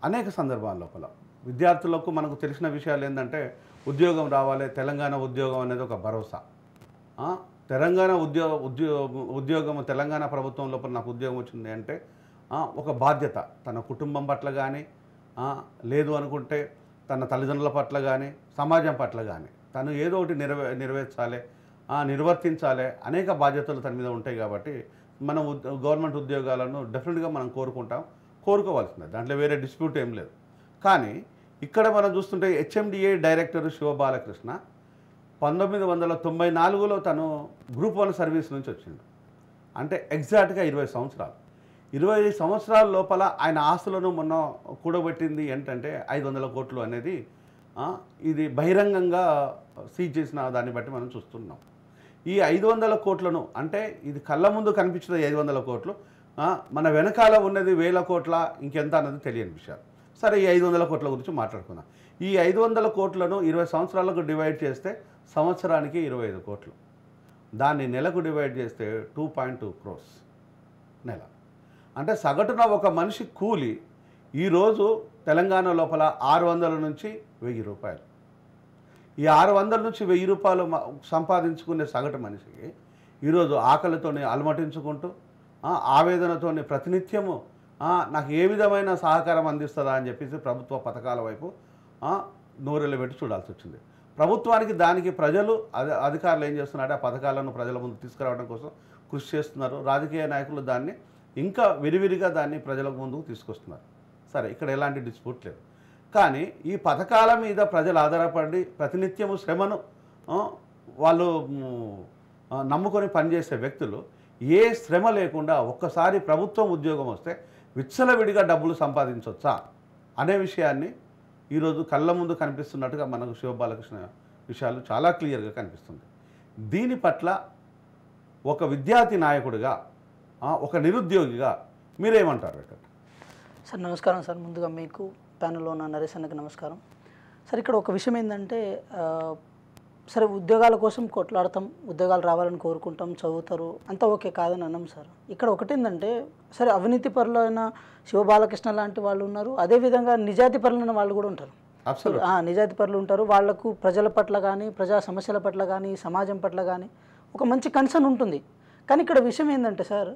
అనేక సందర్భాల లోపల విద్యార్థులకు మనకు తెలిసిన విషయాలు ఏంటంటే ఉద్యోగం రావాలి, తెలంగాణ ఉద్యోగం అనేది ఒక భరోసా. తెలంగాణ ఉద్యోగం తెలంగాణ ప్రభుత్వం లోపల నాకు ఉద్యోగం వచ్చింది అంటే ఒక బాధ్యత తన కుటుంబం పట్ల కానీ, లేదు అనుకుంటే తన తల్లిదండ్రుల పట్ల కానీ, సమాజం పట్ల కానీ తను ఏదో ఒకటి నెరవేర్చాలి, నిర్వర్తించాలి. అనేక బాధ్యతలు తన మీద ఉంటాయి. కాబట్టి మనం గవర్నమెంట్ ఉద్యోగాలను డెఫినెట్గా మనం కోరుకోవాల్సిందే, దాంట్లో వేరే డిస్ప్యూట్ ఏం లేదు. కానీ ఇక్కడ మనం చూస్తుంటే హెచ్ఎండిఏ డైరెక్టర్ శివబాలకృష్ణ 1994లో తను గ్రూప్ 1 సర్వీస్ నుంచి వచ్చిండు. అంటే ఎగ్జాక్ట్గా 20 సంవత్సరాలు. 20 సంవత్సరాల లోపల ఆయన ఆస్తులను మొన్న కూడబెట్టింది ఏంటంటే 500 కోట్లు అనేది ఇది బహిరంగంగా సీజ్ చేసిన దాన్ని బట్టి మనం చూస్తున్నాం. ఈ 500 కోట్లను అంటే ఇది కళ్ళ ముందు కనిపించిన 500 కోట్లు, మన వెనకాల ఉన్నది 1000 కోట్ల ఇంకెంత అన్నది తెలియని విషయాలు. సరే, ఈ 500 కోట్ల గురించి మాట్లాడుకుందాం. ఈ 500 కోట్లను 20 సంవత్సరాలకు డివైడ్ చేస్తే సంవత్సరానికి 25 కోట్లు. దాన్ని నెలకు డివైడ్ చేస్తే 2.2 crores నెల. అంటే సగటున ఒక మనిషి కూలి ఈరోజు తెలంగాణ లోపల 600 నుంచి 1000 రూపాయలు. ఈ 600 నుంచి 1000 రూపాయలు సంపాదించుకునే సగటు మనిషికి ఈరోజు ఆకలితోని అలమటించుకుంటూ, ఆవేదనతోని ప్రతినిత్యము నాకు ఏ విధమైన సహకారం అందిస్తుందా అని చెప్పేసి ప్రభుత్వ పథకాల వైపు నోరెళ్ళు పెట్టి చూడాల్సి వచ్చింది. ప్రభుత్వానికి దానికి ప్రజలు అధికారులు ఏం చేస్తున్నారంటే ఆ పథకాలను ప్రజల ముందు తీసుకురావడం కోసం కృషి చేస్తున్నారు. రాజకీయ నాయకులు దాన్ని ఇంకా విరివిరిగా దాన్ని ప్రజల ముందుకు తీసుకొస్తున్నారు. సరే, ఇక్కడ ఎలాంటి డిస్ప్యూట్ లేదు. కానీ ఈ పథకాల మీద ప్రజలు ఆధారపడి ప్రతినిత్యము శ్రమను వాళ్ళు నమ్ముకొని పనిచేసే వ్యక్తులు ఏ శ్రమ లేకుండా ఒక్కసారి ప్రభుత్వం ఉద్యోగం వస్తే విచ్చలవిడిగా డబ్బులు సంపాదించవచ్చా అనే విషయాన్ని ఈరోజు కళ్ళ ముందు కనిపిస్తున్నట్టుగా మనకు శివబాలకృష్ణ విషయాలు చాలా క్లియర్గా కనిపిస్తుంది. దీని పట్ల ఒక విద్యార్థి నాయకుడిగా, ఒక నిరుద్యోగిగా మీరేమంటారు? సార్ నమస్కారం సార్. ముందుగా మీకు ప్యానెల్లో ఉన్న నరేష్ అన్నకి నమస్కారం సార్. ఇక్కడ ఒక విషయం ఏంటంటే, సరే ఉద్యోగాల కోసం కొట్లాడతాం, ఉద్యోగాలు రావాలని కోరుకుంటాం, చదువుతారు, అంతా ఓకే కాదని అన్నాం సార్. ఇక్కడ ఒకటేంటంటే, సరే అవినీతి పరులైన శివబాలకృష్ణ లాంటి వాళ్ళు ఉన్నారు, అదేవిధంగా నిజాయితీ పరులైన వాళ్ళు కూడా ఉంటారు. నిజాయితీ పరులు ఉంటారు. వాళ్లకు ప్రజల పట్ల కానీ, ప్రజా సమస్యల పట్ల కానీ, సమాజం పట్ల కానీ ఒక మంచి కన్సర్న్ ఉంటుంది. కానీ ఇక్కడ విషయం ఏంటంటే సార్,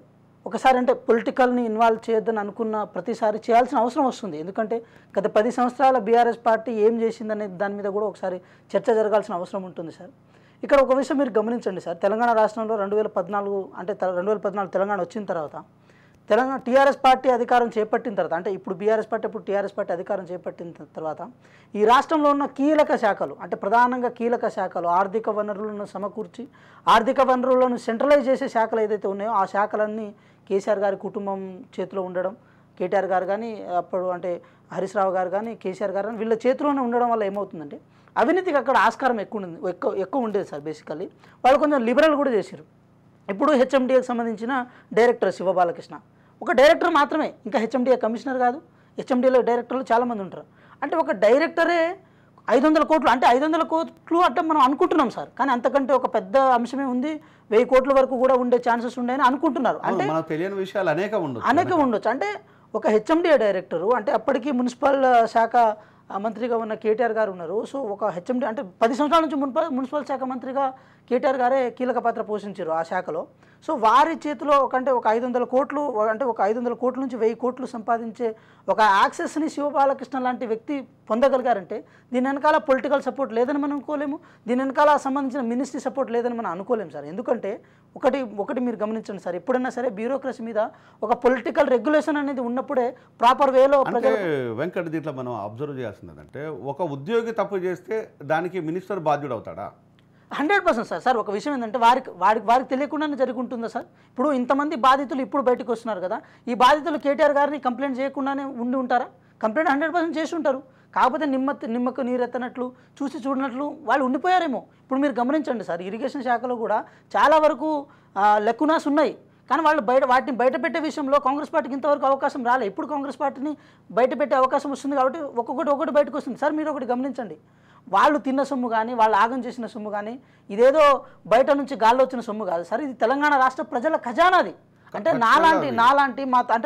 ఒకసారి అంటే పొలిటికల్ని ఇన్వాల్వ్ చేయొద్దని అనుకున్న ప్రతిసారి చేయాల్సిన అవసరం వస్తుంది. ఎందుకంటే గత 10 సంవత్సరాల బీఆర్ఎస్ పార్టీ ఏం చేసిందనే దాని మీద కూడా ఒకసారి చర్చ జరగాల్సిన అవసరం ఉంటుంది సార్. ఇక్కడ ఒక విషయం మీరు గమనించండి సార్. తెలంగాణ రాష్ట్రంలో 2014 అంటే 2014 తెలంగాణ వచ్చిన తర్వాత తెలంగాణ టీఆర్ఎస్ పార్టీ అధికారం చేపట్టిన తర్వాత, అంటే ఇప్పుడు బీఆర్ఎస్ పార్టీ ఇప్పుడు టీఆర్ఎస్ పార్టీ అధికారం చేపట్టిన తర్వాత ఈ రాష్ట్రంలో ఉన్న కీలక శాఖలు, అంటే ప్రధానంగా కీలక శాఖలు, ఆర్థిక వనరులను సమకూర్చి ఆర్థిక వనరులను సెంట్రలైజ్ చేసే శాఖలు ఏదైతే ఉన్నాయో ఆ శాఖలన్నీ కేసీఆర్ గారి కుటుంబం చేతిలో ఉండడం, కేటీఆర్ గారు కానీ అప్పుడు అంటే హరీష్ రావు గారు కానీ కేసీఆర్ గారు కానీ వీళ్ళ చేతిలోనే ఉండడం వల్ల ఏమవుతుందంటే అవినీతికి అక్కడ ఆస్కారం ఎక్కువ ఉండేది సార్. బేసికల్లీ వాళ్ళు కొంచెం లిబరల్ కూడా చేశారు. ఇప్పుడు హెచ్ఎండిఏకి సంబంధించిన డైరెక్టర్ శివబాలకృష్ణ ఒక డైరెక్టర్ మాత్రమే, ఇంకా హెచ్ఎండిఏ కమిషనర్ కాదు. హెచ్ఎండిఏలో డైరెక్టర్లు చాలామంది ఉంటారు. అంటే ఒక డైరెక్టరే 500 కోట్లు, అంటే 500 కోట్లు అంటే మనం అనుకుంటున్నాం సార్, కానీ అంతకంటే ఒక పెద్ద అంశమే ఉంది. 1000 కోట్ల వరకు కూడా ఉండే ఛాన్సెస్ ఉన్నాయని అనుకుంటున్నారు. అంటే తెలియని విషయాలు అనేక ఉండొచ్చు. అంటే ఒక హెచ్ఎండిఏ డైరెక్టరు, అంటే అప్పటికి మున్సిపల్ శాఖ మంత్రిగా ఉన్న కేటీఆర్ గారు ఉన్నారు. సో ఒక హెచ్ఎండి అంటే 10 సంవత్సరాల నుంచి మున్సిపల్ శాఖ మంత్రిగా కేటీఆర్ గారే కీలక పాత్ర పోషించారు ఆ శాఖలో. సో వారి చేతిలో ఒక 500 కోట్లు, అంటే ఒక 500 కోట్ల నుంచి 1000 కోట్లు సంపాదించే ఒక యాక్సెస్ని శివబాలకృష్ణ లాంటి వ్యక్తి పొందగలిగారంటే దీని వెనకాల పొలిటికల్ సపోర్ట్ లేదని మనం అనుకోలేము, దీని వెనకాల సంబంధించిన మినిస్ట్రీ సపోర్ట్ లేదని మనం అనుకోలేము సార్. ఎందుకంటే ఒకటి మీరు గమనించండి సార్, ఎప్పుడైనా సరే బ్యూరోక్రసీ మీద ఒక పొలిటికల్ రెగ్యులేషన్ అనేది ఉన్నప్పుడే ప్రాపర్ వేలో వెంకట దీంట్లో మనం అబ్జర్వ్ చేయాల్సిందంటే ఒక ఉద్యోగి తప్పు చేస్తే దానికి మినిస్టర్ బాధ్యుడు అవుతాడా? 100% సార్. సార్ ఒక విషయం ఏంటంటే వారికి తెలియకుండానే జరుగుతుందా సార్? ఇప్పుడు ఇంతమంది బాధితులు ఇప్పుడు బయటకు వస్తున్నారు కదా, ఈ బాధితులు కేటీఆర్ గారిని కంప్లైంట్ చేయకుండానే ఉండి ఉంటారా? కంప్లైంట్ 100% చేసి ఉంటారు. కాకపోతే నిమ్మకు నీరెత్తనట్లు, చూసి చూడనట్లు వాళ్ళు ఉండిపోయారేమో. ఇప్పుడు మీరు గమనించండి సార్, ఇరిగేషన్ శాఖలో కూడా చాలా వరకు లెక్కునాస్ ఉన్నాయి. కానీ వాళ్ళు వాటిని బయట పెట్టే విషయంలో కాంగ్రెస్ పార్టీకి ఇంతవరకు అవకాశం రాలే. ఇప్పుడు కాంగ్రెస్ పార్టీని బయట పెట్టే అవకాశం వస్తుంది కాబట్టి ఒక్కొక్కటి బయటకు వస్తుంది సార్. మీరు ఒకటి గమనించండి, వాళ్ళు తిన్న సొమ్ము కానీ, వాళ్ళు ఆగం చేసిన సొమ్ము కానీ ఇదేదో బయట నుంచి గాల్లో వచ్చిన సొమ్ము కాదు సార్. ఇది తెలంగాణ రాష్ట్ర ప్రజల ఖజానాది. అంటే నాలాంటి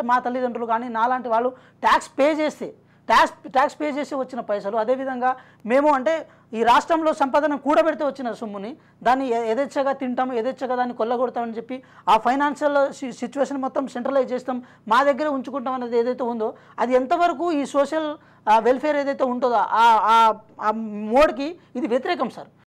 మా తల్లిదండ్రులు కానీ నాలాంటి వాళ్ళు ట్యాక్స్ పే చేస్తే ట్యాక్స్ పే చేసి వచ్చిన పైసలు, అదేవిధంగా మేము అంటే ఈ రాష్ట్రంలో సంపదను కూడబెడితే వచ్చిన సొమ్ముని దాన్ని యథేచ్ఛగా తింటాము, యథేచ్ఛగా దాన్ని కొల్లగొడతామని చెప్పి ఆ ఫైనాన్షియల్ సిచ్యువేషన్ మొత్తం సెంట్రలైజ్ చేస్తాం, మా దగ్గరే ఉంచుకుంటాం అనేది ఏదైతే ఉందో అది ఎంతవరకు ఈ సోషల్ వెల్ఫేర్ ఏదైతే ఉంటుందో ఆ మోడ్కి ఇది వ్యతిరేకం సార్.